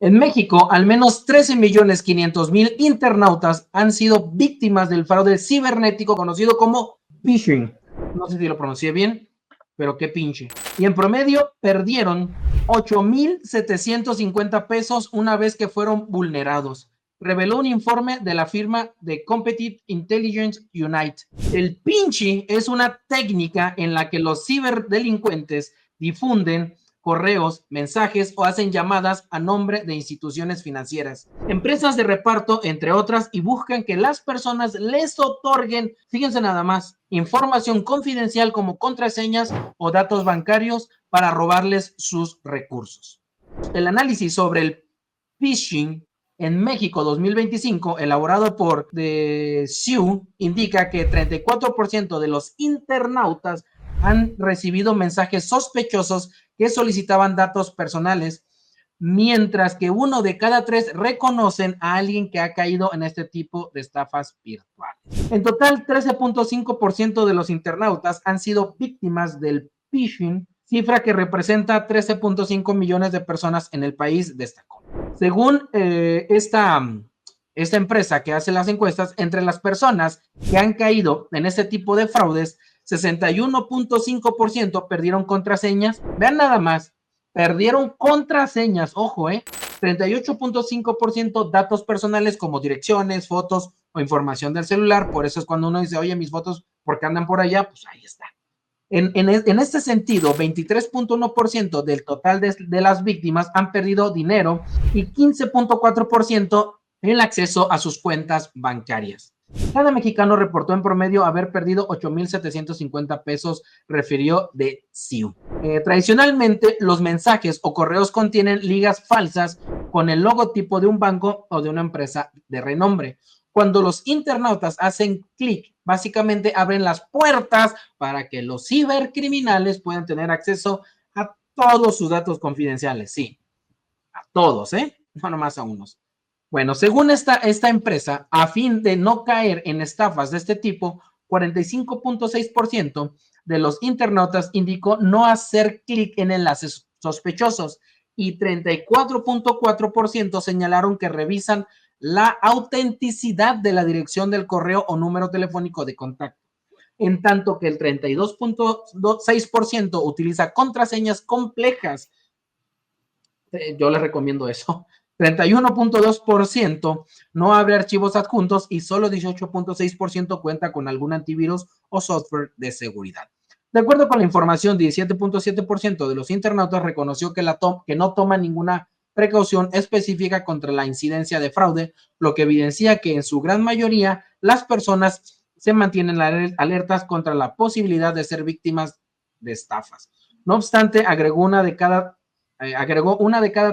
En México, al menos 13.500.000 internautas han sido víctimas del fraude cibernético conocido como phishing. No sé si lo pronuncié bien, pero qué pinche. Y en promedio perdieron 8.750 pesos una vez que fueron vulnerados. Reveló un informe de la firma de Competitive Intelligence Unite. El pinche es una técnica en la que los ciberdelincuentes difunden correos, mensajes o hacen llamadas a nombre de instituciones financieras, empresas de reparto, entre otras, y buscan que las personas les otorguen, fíjense nada más, información confidencial como contraseñas o datos bancarios para robarles sus recursos. El análisis sobre el phishing en México 2025, elaborado por The SIU, indica que 34% de los internautas han recibido mensajes sospechosos que solicitaban datos personales, mientras que 1 de cada 3 reconocen a alguien que ha caído en este tipo de estafas virtuales. En total, 13.5% de los internautas han sido víctimas del phishing, cifra que representa 13.5 millones de personas en el país, destacó. Según esta empresa que hace las encuestas, entre las personas que han caído en este tipo de fraudes, 61.5% perdieron contraseñas. Vean nada más, perdieron contraseñas, ojo, 38.5% datos personales como direcciones, fotos o información del celular. Por eso es cuando uno dice, oye, mis fotos, ¿por qué andan por allá? Pues ahí está. En este sentido, 23.1% del total de las víctimas han perdido dinero y 15.4% el acceso a sus cuentas bancarias. Cada mexicano reportó en promedio haber perdido 8.750 pesos, refirió de SIU. Tradicionalmente, los mensajes o correos contienen ligas falsas con el logotipo de un banco o de una empresa de renombre. Cuando los internautas hacen clic, básicamente abren las puertas para que los cibercriminales puedan tener acceso a todos sus datos confidenciales. Sí, a todos, no nomás a unos. Bueno, según esta empresa, a fin de no caer en estafas de este tipo, 45.6% de los internautas indicó no hacer clic en enlaces sospechosos y 34.4% señalaron que revisan la autenticidad de la dirección del correo o número telefónico de contacto, en tanto que el 32.6% utiliza contraseñas complejas. Yo les recomiendo eso. 31.2% no abre archivos adjuntos y solo 18.6% cuenta con algún antivirus o software de seguridad. De acuerdo con la información, 17.7% de los internautas reconoció que no toma ninguna precaución específica contra la incidencia de fraude, lo que evidencia que en su gran mayoría las personas se mantienen alertas contra la posibilidad de ser víctimas de estafas. No obstante, agregó una de cada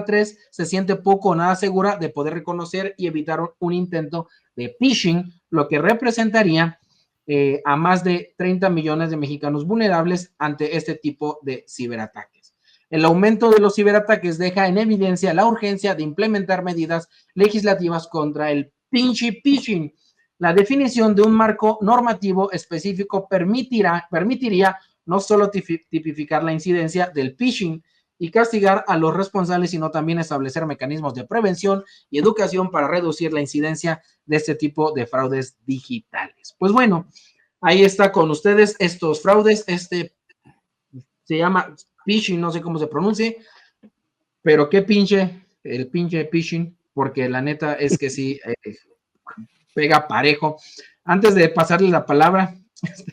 3 se siente poco o nada segura de poder reconocer y evitar un intento de phishing, lo que representaría a más de 30 millones de mexicanos vulnerables ante este tipo de ciberataques. El aumento de los ciberataques deja en evidencia la urgencia de implementar medidas legislativas contra el pinche phishing. La definición de un marco normativo específico permitiría no solo tipificar la incidencia del phishing y castigar a los responsables, sino también establecer mecanismos de prevención y educación para reducir la incidencia de este tipo de fraudes digitales. Pues bueno, ahí está con ustedes estos fraudes. Se llama phishing, no sé cómo se pronuncie, pero qué pinche, el pinche phishing, porque la neta es que sí, pega parejo. Antes de pasarle la palabra,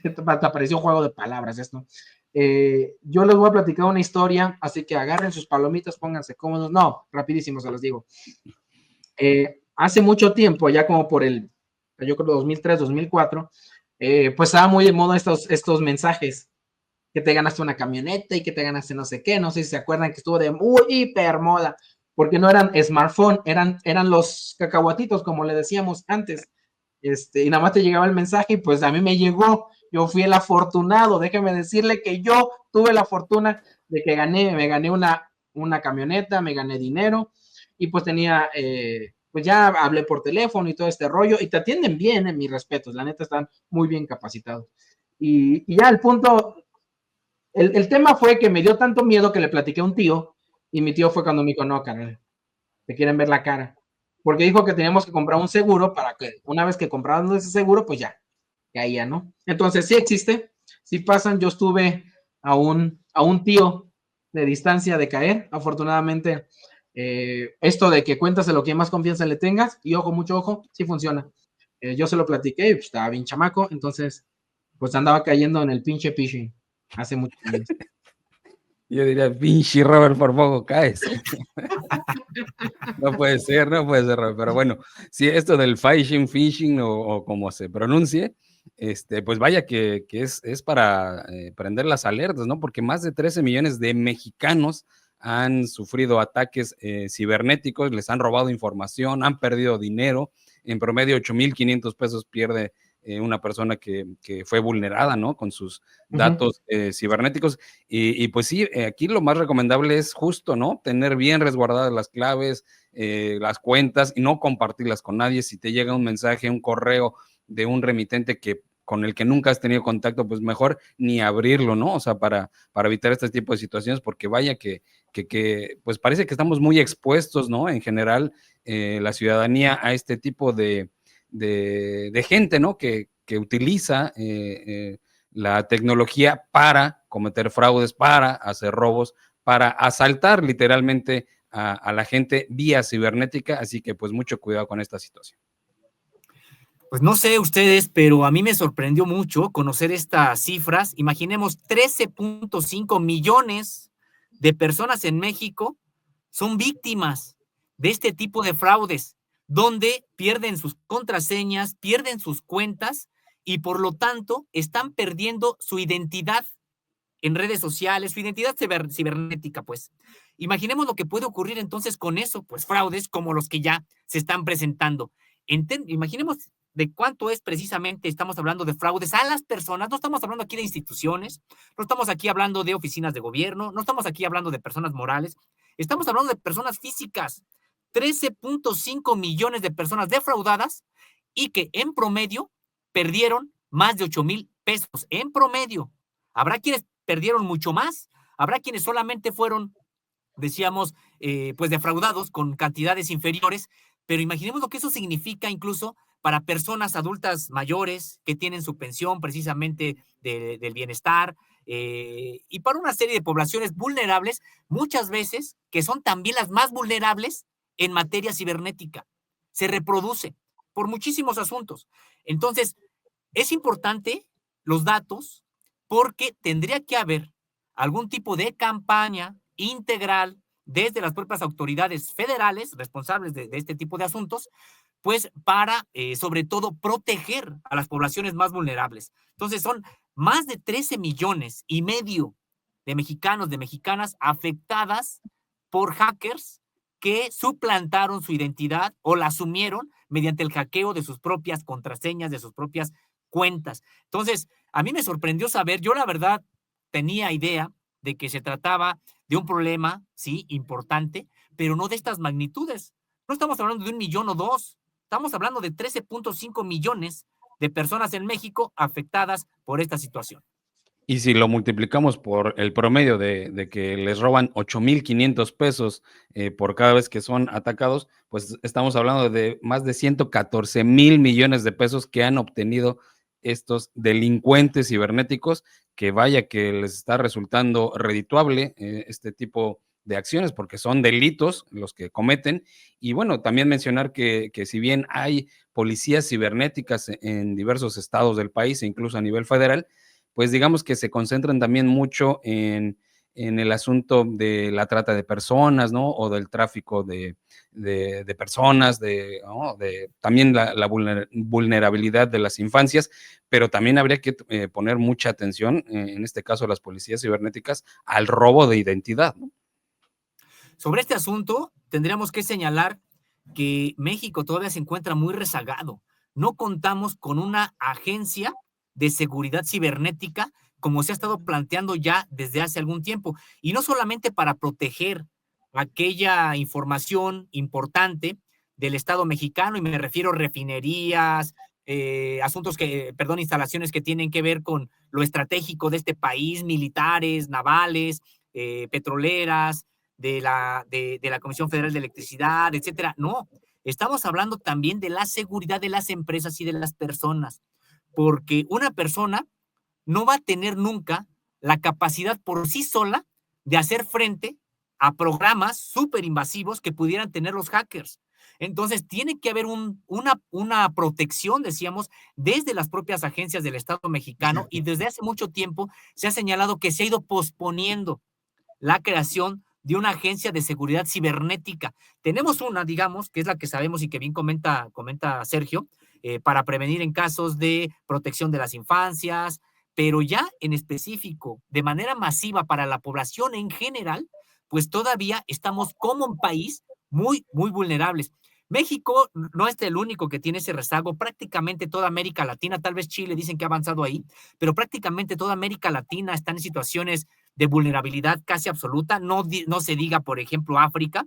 te pareció un juego de palabras esto. Yo les voy a platicar una historia, así que agarren sus palomitas, pónganse cómodos. No, rapidísimo se los digo. Hace mucho tiempo, ya como por yo creo 2003, 2004, pues estaba muy de moda estos mensajes, que te ganaste una camioneta y que te ganaste no sé qué, no sé si se acuerdan que estuvo de muy hiper moda, porque no eran smartphone, eran los cacahuatitos, como le decíamos antes, y nada más te llegaba el mensaje y pues a mí me llegó, yo fui el afortunado, déjeme decirle que yo tuve la fortuna de que me gané una camioneta, me gané dinero y pues tenía, pues ya hablé por teléfono y todo este rollo y te atienden bien, en mis respetos, la neta están muy bien capacitados. Y ya el punto, el tema fue que me dio tanto miedo que le platiqué a un tío y mi tío fue cuando me dijo, no, carnal, te quieren ver la cara. Porque dijo que teníamos que comprar un seguro para que una vez que compramos ese seguro, pues ya caía, ¿no? Entonces sí existe, sí pasan. Yo estuve a un tío de distancia de caer. Afortunadamente, esto de que cuentas de lo que más confianza le tengas, y ojo, mucho ojo, sí funciona. Yo se lo platiqué y pues, estaba bien chamaco, entonces pues andaba cayendo en el pinche phishing hace muchos años. Yo diría, pinche Robert, por poco caes. No puede ser, Robert. Pero bueno, si esto del phishing o como se pronuncie, pues vaya que es para prender las alertas, ¿no? Porque más de 13 millones de mexicanos han sufrido ataques cibernéticos, les han robado información, han perdido dinero. En promedio, 8,500 pesos pierde una persona que fue vulnerada, ¿no? Con sus datos cibernéticos. Y pues sí, aquí lo más recomendable es justo, ¿no? Tener bien resguardadas las claves, las cuentas y no compartirlas con nadie. Si te llega un mensaje, un correo de un remitente con el que nunca has tenido contacto, pues mejor ni abrirlo, ¿no? O sea, para evitar este tipo de situaciones, porque vaya que pues parece que estamos muy expuestos, ¿no? En general, la ciudadanía a este tipo de gente, ¿no? Que utiliza la tecnología para cometer fraudes, para hacer robos, para asaltar literalmente a la gente vía cibernética, así que pues mucho cuidado con esta situación. Pues no sé ustedes, pero a mí me sorprendió mucho conocer estas cifras. Imaginemos 13.5 millones de personas en México son víctimas de este tipo de fraudes, donde pierden sus contraseñas, pierden sus cuentas y por lo tanto están perdiendo su identidad en redes sociales, su identidad cibernética, pues. Imaginemos lo que puede ocurrir entonces con eso, pues fraudes como los que ya se están presentando. Imaginemos de cuánto es precisamente, estamos hablando de fraudes a las personas, no estamos hablando aquí de instituciones, no estamos aquí hablando de oficinas de gobierno, no estamos aquí hablando de personas morales, estamos hablando de personas físicas, 13.5 millones de personas defraudadas y que en promedio perdieron más de 8,000 pesos, en promedio. Habrá quienes perdieron mucho más, habrá quienes solamente fueron, decíamos, pues defraudados con cantidades inferiores, pero imaginemos lo que eso significa incluso para personas adultas mayores que tienen su pensión precisamente del bienestar, y para una serie de poblaciones vulnerables, muchas veces, que son también las más vulnerables en materia cibernética. Se reproduce por muchísimos asuntos. Entonces, es importante los datos porque tendría que haber algún tipo de campaña integral desde las propias autoridades federales responsables de este tipo de asuntos, pues para, sobre todo, proteger a las poblaciones más vulnerables. Entonces, son más de 13,5 millones de mexicanos, de mexicanas afectadas por hackers que suplantaron su identidad o la asumieron mediante el hackeo de sus propias contraseñas, de sus propias cuentas. Entonces, a mí me sorprendió saber, yo la verdad tenía idea de que se trataba de un problema, sí, importante, pero no de estas magnitudes. No estamos hablando de 1 millón o 2, estamos hablando de 13.5 millones de personas en México afectadas por esta situación. Y si lo multiplicamos por el promedio de que les roban 8,500 pesos por cada vez que son atacados, pues estamos hablando de más de 114,000 millones de pesos que han obtenido estos delincuentes cibernéticos, que vaya que les está resultando redituable este tipo de acciones, porque son delitos los que cometen. Y bueno, también mencionar que si bien hay policías cibernéticas en diversos estados del país e incluso a nivel federal, pues digamos que se concentran también mucho en el asunto de la trata de personas, ¿no? O del tráfico de personas, ¿no? También la vulnerabilidad de las infancias, pero también habría que poner mucha atención, en este caso las policías cibernéticas, al robo de identidad, ¿no? Sobre este asunto, tendríamos que señalar que México todavía se encuentra muy rezagado. No contamos con una agencia de seguridad cibernética como se ha estado planteando ya desde hace algún tiempo. Y no solamente para proteger aquella información importante del Estado mexicano, y me refiero a refinerías, instalaciones que tienen que ver con lo estratégico de este país, militares, navales, petroleras, de la Comisión Federal de Electricidad, etcétera. No, estamos hablando también de la seguridad de las empresas y de las personas, porque una persona no va a tener nunca la capacidad por sí sola de hacer frente a programas súper invasivos que pudieran tener los hackers. Entonces, tiene que haber una protección, decíamos, desde las propias agencias del Estado mexicano, y desde hace mucho tiempo se ha señalado que se ha ido posponiendo la creación de una agencia de seguridad cibernética. Tenemos una, digamos, que es la que sabemos y que bien comenta Sergio, para prevenir en casos de protección de las infancias, pero ya en específico, de manera masiva para la población en general, pues todavía estamos como un país muy, muy vulnerables. México no es el único que tiene ese rezago, prácticamente toda América Latina, tal vez Chile dicen que ha avanzado ahí, pero prácticamente toda América Latina está en situaciones de vulnerabilidad casi absoluta, no se diga, por ejemplo, África,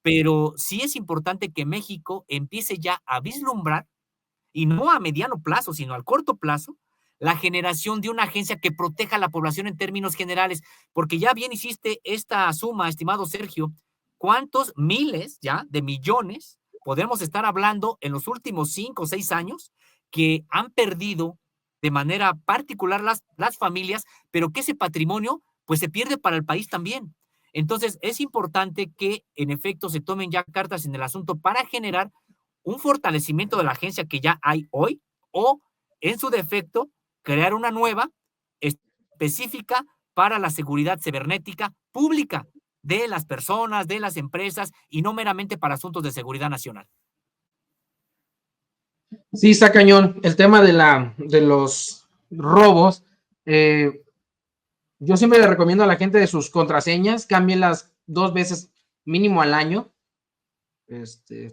pero sí es importante que México empiece ya a vislumbrar, y no a mediano plazo, sino al corto plazo, la generación de una agencia que proteja a la población en términos generales, porque ya bien hiciste esta suma, estimado Sergio, ¿cuántos miles ya de millones podemos estar hablando en los últimos 5 o 6 años que han perdido de manera particular las familias, pero que ese patrimonio pues se pierde para el país también? Entonces es importante que en efecto se tomen ya cartas en el asunto para generar un fortalecimiento de la agencia que ya hay hoy, o en su defecto crear una nueva específica para la seguridad cibernética pública de las personas, de las empresas, y no meramente para asuntos de seguridad nacional. Sí, está cañón. El tema de los robos, yo siempre le recomiendo a la gente de sus contraseñas, cámbienlas 2 veces mínimo al año.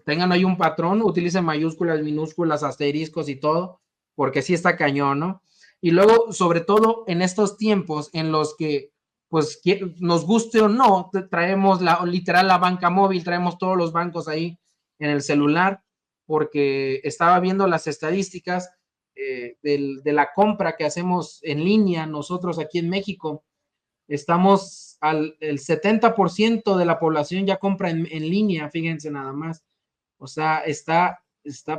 Tengan ahí un patrón, utilicen mayúsculas, minúsculas, asteriscos y todo, porque sí está cañón, ¿no? Y luego, sobre todo en estos tiempos en los que, pues, nos guste o no, traemos literal la banca móvil, traemos todos los bancos ahí en el celular, porque estaba viendo las estadísticas de la compra que hacemos en línea nosotros aquí en México. Estamos el 70% de la población ya compra en línea, fíjense nada más. O sea, está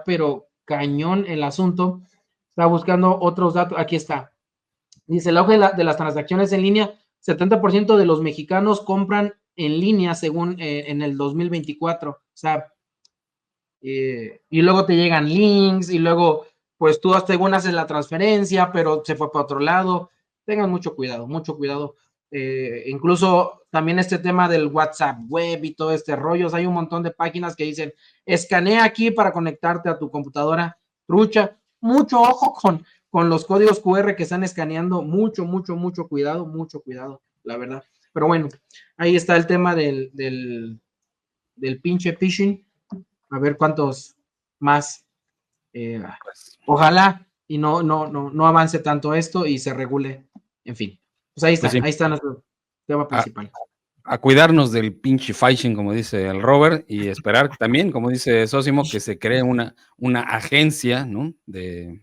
pero cañón el asunto. Está buscando otros datos. Aquí está. Dice, el auge de las transacciones en línea, 70% de los mexicanos compran en línea según en el 2024. O sea, y luego te llegan links y luego, pues tú según haces la transferencia, pero se fue para otro lado. Tengan mucho cuidado, mucho cuidado. Incluso también este tema del WhatsApp web y todo este rollo, hay un montón de páginas que dicen, escanea aquí para conectarte a tu computadora, trucha, mucho ojo con los códigos QR que están escaneando, mucho cuidado, la verdad. Pero bueno, ahí está el tema del pinche phishing, a ver cuántos más, ojalá y no avance tanto esto y se regule, en fin. Pues ahí está, pues sí. Ahí está nuestro tema principal. A cuidarnos del pinche phishing, como dice el Robert, y esperar también, como dice Sósimo, que se cree una agencia, ¿no? de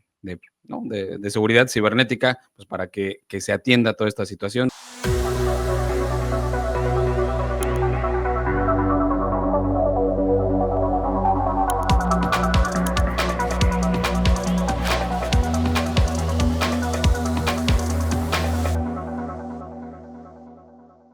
seguridad cibernética, pues para que se atienda toda esta situación.